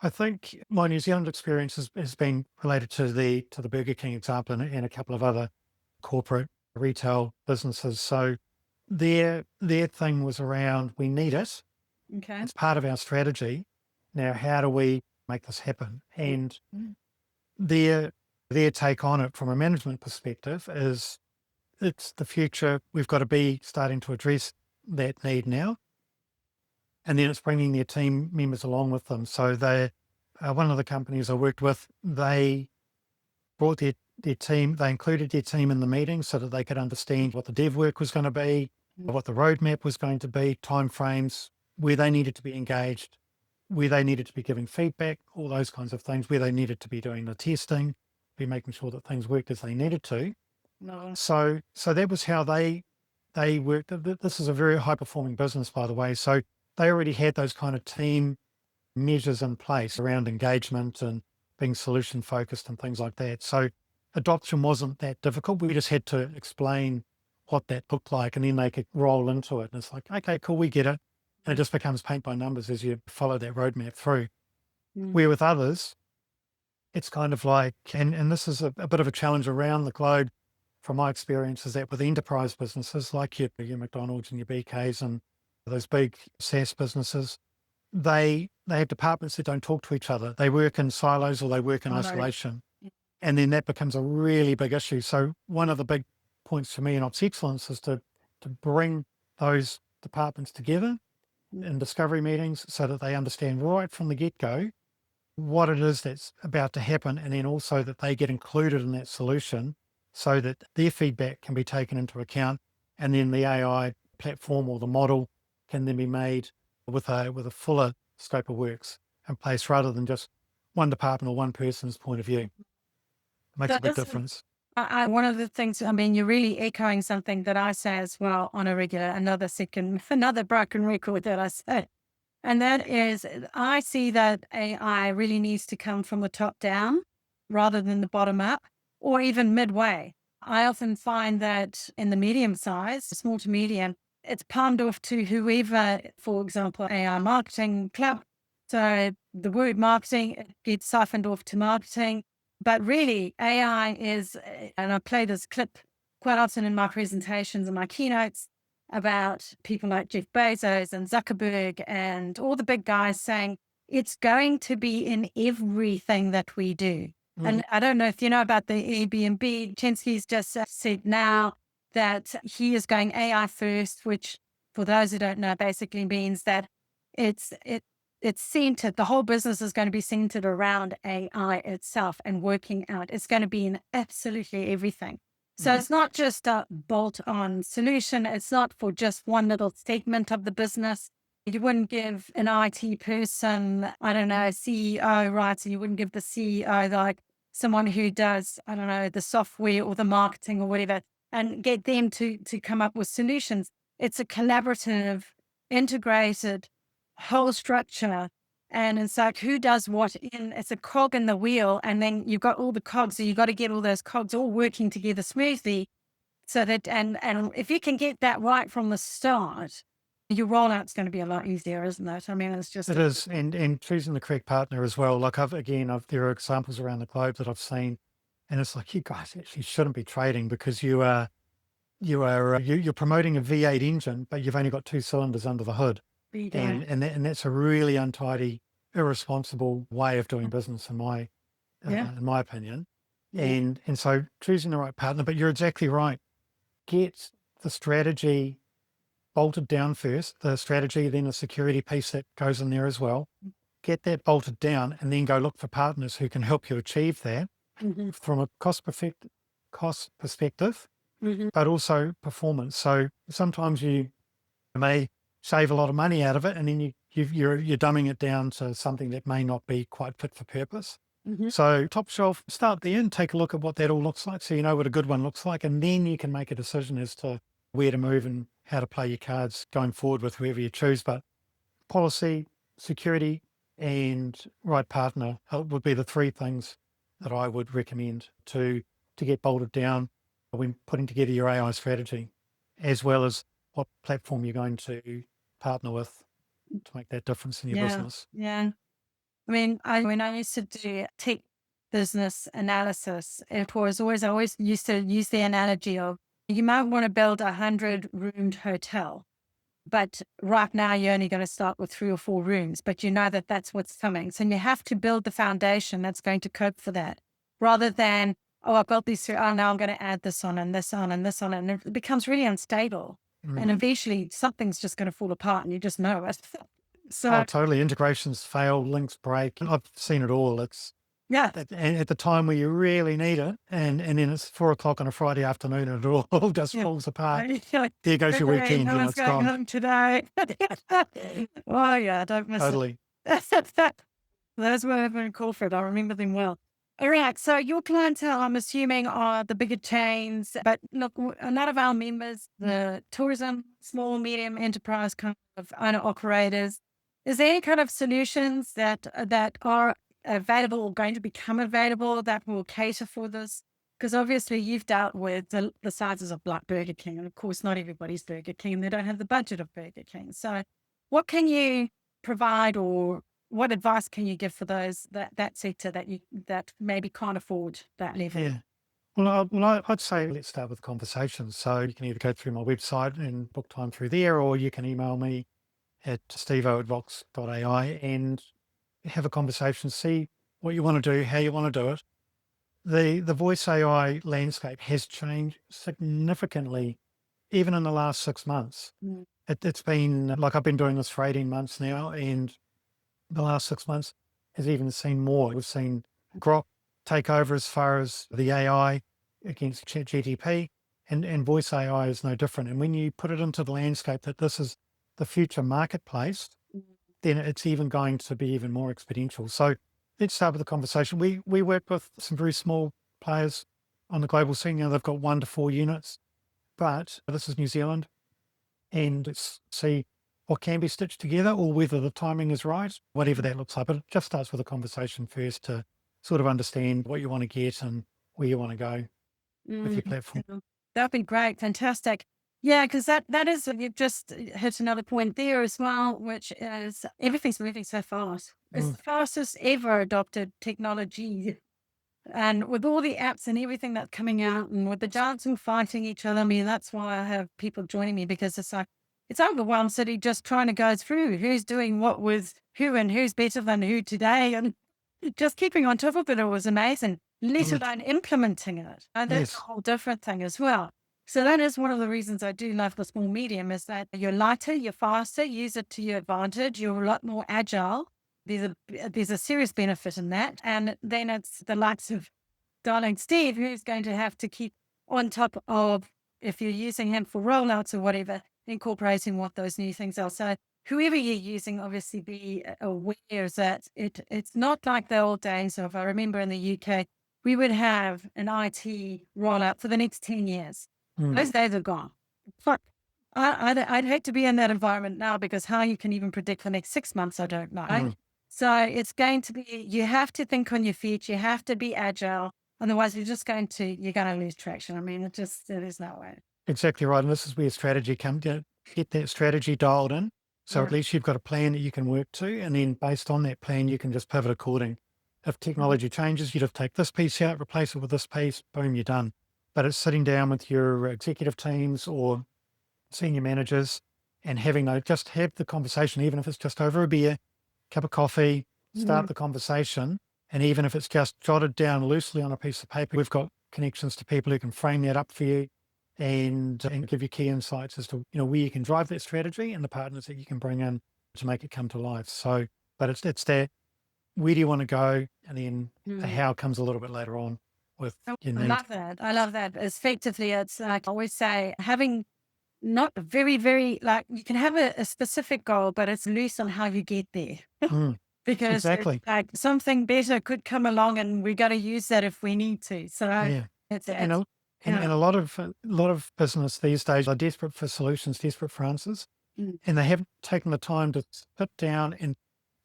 Speaker 2: I think my New Zealand experience has been related to the Burger King example and a couple of other corporate retail businesses. So their thing was around, we need it.
Speaker 1: Okay.
Speaker 2: It's part of our strategy. Now, how do we make this happen? And
Speaker 1: Mm.
Speaker 2: their their take on it from a management perspective is it's the future. We've got to be starting to address that need now. And then it's bringing their team members along with them. So one of the companies I worked with, they brought their team, they included their team in the meeting so that they could understand what the dev work was going to be,
Speaker 1: Mm.
Speaker 2: what the roadmap was going to be, timeframes, where they needed to be engaged, where they needed to be giving feedback, all those kinds of things, where they needed to be doing the testing. be making sure that things worked as they needed to.
Speaker 1: No.
Speaker 2: So that was how they worked. This is a very high performing business, by the way. So they already had those kind of team measures in place around engagement and being solution focused and things like that. So adoption wasn't that difficult. We just had to explain what that looked like, and then they could roll into it. And it's like, okay, cool, we get it. And it just becomes paint by numbers as you follow that roadmap through. Where with others, it's kind of like, and this is a bit of a challenge around the globe from my experience, is that with enterprise businesses like your McDonald's and your BKs and those big SaaS businesses, they have departments that don't talk to each other. They work in silos or they work in isolation. And then that becomes a really big issue. So one of the big points for me in Ops Excellence is to bring those departments together in discovery meetings so that they understand right from the get-go what it is that's about to happen, and then also that they get included in that solution so that their feedback can be taken into account, and then the AI platform or the model can then be made with a fuller scope of works in place rather than just one department or one person's point of view. It makes a big difference.
Speaker 1: One of the things, I mean, you're really echoing something that I say as well on a regular, another broken record that I say. And that is, I see that AI really needs to come from the top down rather than the bottom up, or even midway. I often find that in the medium size, small to medium, it's palmed off to whoever, for example, AI marketing club. So the word marketing gets siphoned off to marketing. But really, AI is, and I play this clip quite often in my presentations and my keynotes, about people like Jeff Bezos and Zuckerberg and all the big guys saying it's going to be in everything that we do. And I don't know if you know about the Airbnb. Chensky's just said now that he is going AI first, which for those who don't know, basically means that it's centered. The whole business is going to be centered around AI itself and working out. It's going to be in absolutely everything. So it's not just a bolt-on solution. It's not for just one little segment of the business. You wouldn't give an IT person, I don't know, a CEO, right? So you wouldn't give the CEO like someone who does, I don't know, the software or the marketing or whatever, and get them to come up with solutions. It's a collaborative, integrated whole structure. And it's like, who does what it's a cog in the wheel. And then you've got all the cogs. So you've got to get all those cogs all working together smoothly. So that, and if you can get that right from the start, your rollout's going to be a lot easier, isn't it? I mean, it's just.
Speaker 2: It is. And choosing the correct partner as well. Like there are examples around the globe that I've seen, and it's like, you guys actually shouldn't be trading because you're promoting a V8 engine, but you've only got 2 cylinders under the hood. And that's a really untidy, irresponsible way of doing business, in my opinion. And so choosing the right partner, but you're exactly right. Get the strategy bolted down first, the strategy, then the security piece that goes in there as well. Get that bolted down, and then go look for partners who can help you achieve that from a cost perspective, but also performance. So sometimes you may save a lot of money out of it, and then you're dumbing it down to something that may not be quite fit for purpose. So top shelf, start there and take a look at what that all looks like, so you know what a good one looks like, and then you can make a decision as to where to move and how to play your cards going forward with whoever you choose. But policy, security, and right partner would be the 3 things that I would recommend to get bolted down when putting together your AI strategy, as well as what platform you're going to partner with to make that difference in your business.
Speaker 1: Yeah. I mean, when I used to do tech business analysis, I always used to use the analogy of, you might want to build 100-roomed hotel, but right now you're only going to start with 3 or 4 rooms, but you know that that's what's coming. So you have to build the foundation that's going to cope for that, rather than, I built these 3, now I'm going to add this on and this on and this on, and it becomes really unstable. And eventually something's just going to fall apart, and you just know it. So
Speaker 2: totally. Integrations fail, links break. I've seen it all. It's and at the time where you really need it, and then it's 4 o'clock on a Friday afternoon, and it all just falls apart. There goes your weekend.
Speaker 1: No one's going home today. Oh yeah, I don't miss
Speaker 2: totally.
Speaker 1: it. Those were having a call for it. I remember them well. All right. So your clientele, I'm assuming, are the bigger chains, but look, a lot of our members, the tourism, small, medium enterprise kind of owner operators. Is there any kind of solutions that are available or going to become available that will cater for this? Because obviously you've dealt with the sizes of like Burger King, and of course not everybody's Burger King, and they don't have the budget of Burger King. So, what can you provide, or what advice can you give for those that sector that maybe can't afford that level?
Speaker 2: Yeah. I'd say let's start with conversations. So you can either go through my website and book time through there, or you can email me at steve@vox.ai and have a conversation, see what you want to do, how you want to do it. The voice AI landscape has changed significantly, even in the last 6 months.
Speaker 1: Mm.
Speaker 2: It's been like I've been doing this for 18 months now, and the last 6 months has even seen more. We've seen Grok take over as far as the AI against GTP, and voice AI is no different. And when you put it into the landscape that this is the future marketplace, then it's even going to be even more exponential. So let's start with the conversation. We work with some very small players on the global scene. They've got 1 to 4 units, but this is New Zealand, and let's see what can be stitched together or whether the timing is right, whatever that looks like. But it just starts with a conversation first to sort of understand what you want to get and where you want to go with your
Speaker 1: Mm,
Speaker 2: platform.
Speaker 1: yeah. That'd be great. Fantastic. Yeah, because that is, you've just hit another point there as well, which is everything's moving so fast. It's
Speaker 2: Mm,
Speaker 1: the fastest ever adopted technology. And with all the apps and everything that's coming out, and with the giants and fighting each other, I mean, that's why I have people joining me, because it's like, it's overwhelmed city just trying to go through who's doing what with who and who's better than who today. And just keeping on top of it was amazing, let
Speaker 2: mm,
Speaker 1: alone implementing it. And that's a
Speaker 2: yes,
Speaker 1: whole different thing as well. So that is one of the reasons I do love the small medium, is that you're lighter, you're faster, use it to your advantage, you're a lot more agile. There's a serious benefit in that. And then it's the likes of darling Steve, who's going to have to keep on top of, if you're using him for rollouts or whatever, incorporating what those new things are. So whoever you're using, obviously be aware that it's not like the old days of, I remember in the UK, we would have an IT rollout for the next 10 years.
Speaker 2: mm,
Speaker 1: Those days are gone. Fuck. I'd hate to be in that environment now, because how you can even predict the next 6 months, I don't know.
Speaker 2: mm,
Speaker 1: So it's going to be, you have to think on your feet, you have to be agile. Otherwise, you're going to lose traction. I mean, there's no way.
Speaker 2: exactly right. And this is where strategy comes in. Get that strategy dialed in. So at
Speaker 1: Yeah.
Speaker 2: least you've got a plan that you can work to. And then based on that plan, you can just pivot according. If
Speaker 1: Mhm.
Speaker 2: technology changes, you just take this piece out, replace it with this piece, boom, you're done. But it's sitting down with your executive teams or senior managers and having just have the conversation, even if it's just over a beer, cup of coffee, start
Speaker 1: Mhm.
Speaker 2: the conversation. And even if it's just jotted down loosely on a piece of paper, we've got connections to people who can frame that up for you and give you key insights as to, where you can drive that strategy and the partners that you can bring in to make it come to life. So, but it's that, where do you want to go? And then the
Speaker 1: Mhm.
Speaker 2: how comes a little bit later on with
Speaker 1: Oh,
Speaker 2: your
Speaker 1: I
Speaker 2: need.
Speaker 1: love that. I love that. Effectively, it's like I always say, having not very, very, like, you can have a specific goal, but it's loose on how you get there.
Speaker 2: Mm,
Speaker 1: Because it's
Speaker 2: exactly.
Speaker 1: like something better could come along, and we got to use that if we need to. So
Speaker 2: Yeah. And
Speaker 1: it's,
Speaker 2: a, and
Speaker 1: yeah.
Speaker 2: a lot of business these days are desperate for solutions, desperate for answers,
Speaker 1: Mm.
Speaker 2: and they haven't taken the time to sit down and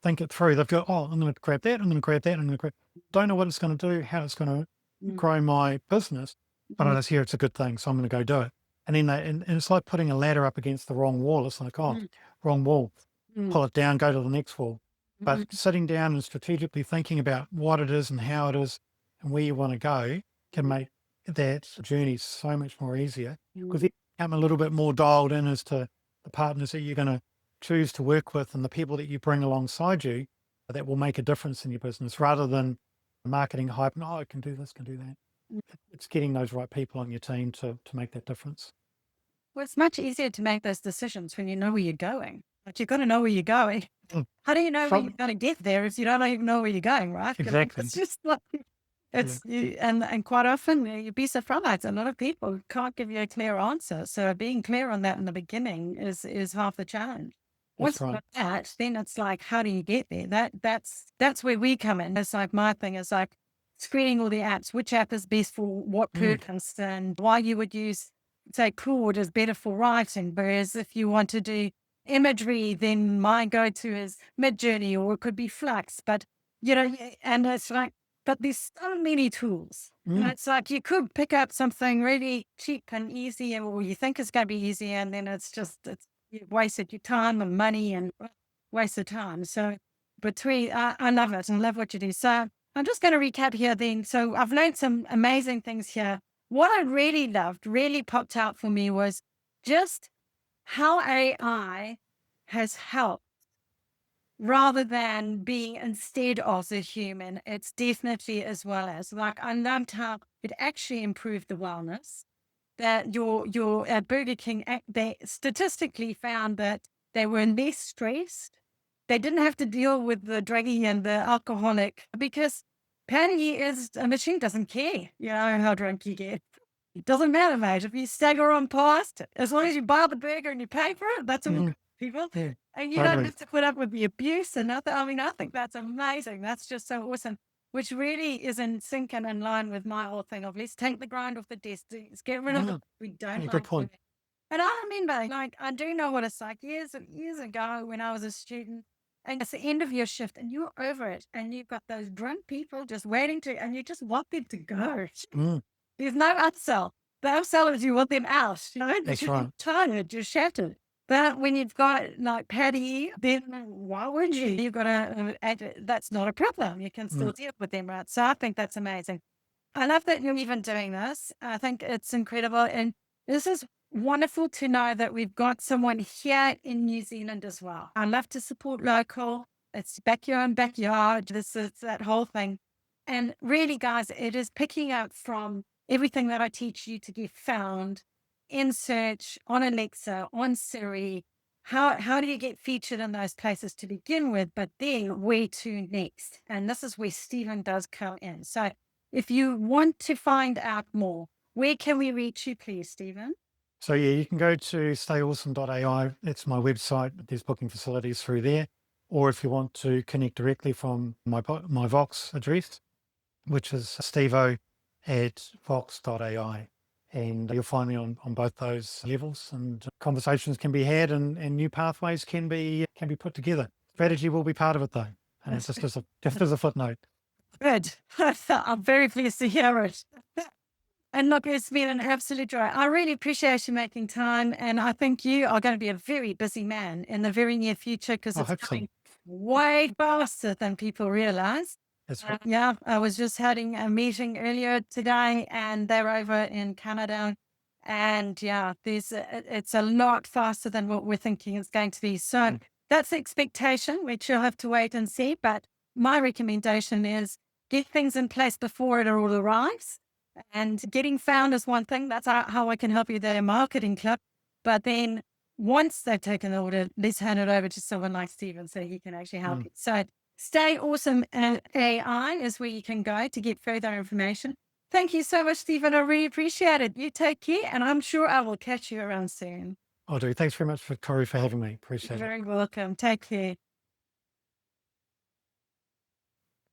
Speaker 2: think it through. They've got, oh, I'm going to grab that, I'm going to grab that, I'm going to grab. Don't know what it's going to do, how it's going to
Speaker 1: Mm.
Speaker 2: grow my business, but I
Speaker 1: Mm.
Speaker 2: just hear it's a good thing, so I'm going to go do it. And then and it's like putting a ladder up against the wrong wall. It's like, oh,
Speaker 1: Mm.
Speaker 2: wrong wall,
Speaker 1: Mm.
Speaker 2: pull it down, go to the next wall. But
Speaker 1: Mm.
Speaker 2: sitting down and strategically thinking about what it is and how it is and where you want to go can make that journey so much more easier, because
Speaker 1: Mm.
Speaker 2: you become a little bit more dialed in as to the partners that you're going to choose to work with and the people that you bring alongside you that will make a difference in your business, rather than marketing hype and, oh, I can do this, can do that.
Speaker 1: Mm.
Speaker 2: It's getting those right people on your team to make that difference.
Speaker 1: Well, it's much easier to make those decisions when you know where you're going. But you've got to know where you're going.
Speaker 2: Mm.
Speaker 1: How do you know where you're
Speaker 2: From
Speaker 1: going to get there if you don't even know where you're going, right?
Speaker 2: exactly.
Speaker 1: It's just like,
Speaker 2: Yeah,
Speaker 1: it's you, and quite often you'd be surprised. A lot of people can't give you a clear answer. So being clear on that in the beginning is half the challenge.
Speaker 2: that's
Speaker 1: Once you've
Speaker 2: right.
Speaker 1: got that, then it's like, how do you get there? That's where we come in. It's like my thing is like screening all the apps, which app is best for what
Speaker 2: Mm.
Speaker 1: purpose, and why you would use, say, Claude is better for writing. Whereas if you want to do imagery, then my go-to is Midjourney, or it could be Flux. But, and it's like, but there's so many tools. And
Speaker 2: Mm.
Speaker 1: it's like you could pick up something really cheap and easy, or you think it's going to be easy, and then you've wasted your time and money and wasted time. So I love it and love what you do. So I'm just going to recap here then. So I've learned some amazing things here. What I really loved, really popped out for me was just how AI has helped rather than being instead of the human. It's definitely as well as, like, I loved how it actually improved the wellness. That your at Burger King, they statistically found that they were less stressed. They didn't have to deal with the druggie and the alcoholic because Patty is a machine, doesn't care, how drunk you get. It doesn't matter, mate. If you stagger on past, as long as you buy the burger and you pay for it, that's all
Speaker 2: Mm.
Speaker 1: good, people.
Speaker 2: Yeah,
Speaker 1: And you don't
Speaker 2: totally.
Speaker 1: have to put up with the abuse and nothing. I mean, I think that's amazing. That's just so awesome, which really is in sync and in line with my whole thing of let's take the grind off the desk. Let's get rid of it.
Speaker 2: Mm.
Speaker 1: We don't
Speaker 2: Yeah, good
Speaker 1: like
Speaker 2: point.
Speaker 1: doing. And I remember, like, I do know what it's like years and years ago when I was a student, and it's the end of your shift and you're over it, and you've got those drunk people just waiting and you just want them to go.
Speaker 2: Mm.
Speaker 1: There's no upsell. The upsell is you want them out,
Speaker 2: That's
Speaker 1: because
Speaker 2: right.
Speaker 1: you're tired, you're shattered. But when you've got like Patty, then why would you? You've got that's not a problem. You can
Speaker 2: Mm.
Speaker 1: still deal with them, right? So I think that's amazing. I love that you're even doing this. I think it's incredible. And this is wonderful to know that we've got someone here in New Zealand as well. I love to support local. It's backyard and backyard. This is that whole thing. And really, guys, it is picking up from everything that I teach you to get found in search, on Alexa, on Siri. How do you get featured in those places to begin with? But then where to next? And this is where Stephen does come in. So if you want to find out more, where can we reach you, please, Stephen?
Speaker 2: So yeah, you can go to stayawesome.ai. That's my website. There's booking facilities through there. Or if you want to connect directly from my Vox address, which is stevo@vox.ai. And you'll find me on both those levels, and conversations can be had, and new pathways can be put together. Strategy will be part of it though. And it's just as a footnote.
Speaker 1: Good. I'm very pleased to hear it. And look, it's been an absolute joy. I really appreciate you making time. And I think you are going to be a very busy man in the very near future because
Speaker 2: I
Speaker 1: it's
Speaker 2: hope so.
Speaker 1: coming way faster than people realize.
Speaker 2: That's right.
Speaker 1: Yeah, I was just having a meeting earlier today and they're over in Canada. And yeah, it's a lot faster than what we're thinking it's going to be. So
Speaker 2: Mm.
Speaker 1: that's the expectation, which you'll have to wait and see. But my recommendation is get things in place before it all arrives. And getting found is one thing. That's how I can help you there, marketing club. But then once they've taken the order, let's hand it over to someone like Stephen so he can actually help
Speaker 2: Mm.
Speaker 1: you. So Stay Awesome AI is where you can go to get further information. Thank you so much, Stephen. I really appreciate it. You take care, and I'm sure I will catch you around soon.
Speaker 2: I'll do. Thanks very much, Victoria, for having me. Appreciate
Speaker 1: You're
Speaker 2: it.
Speaker 1: very welcome. Take care.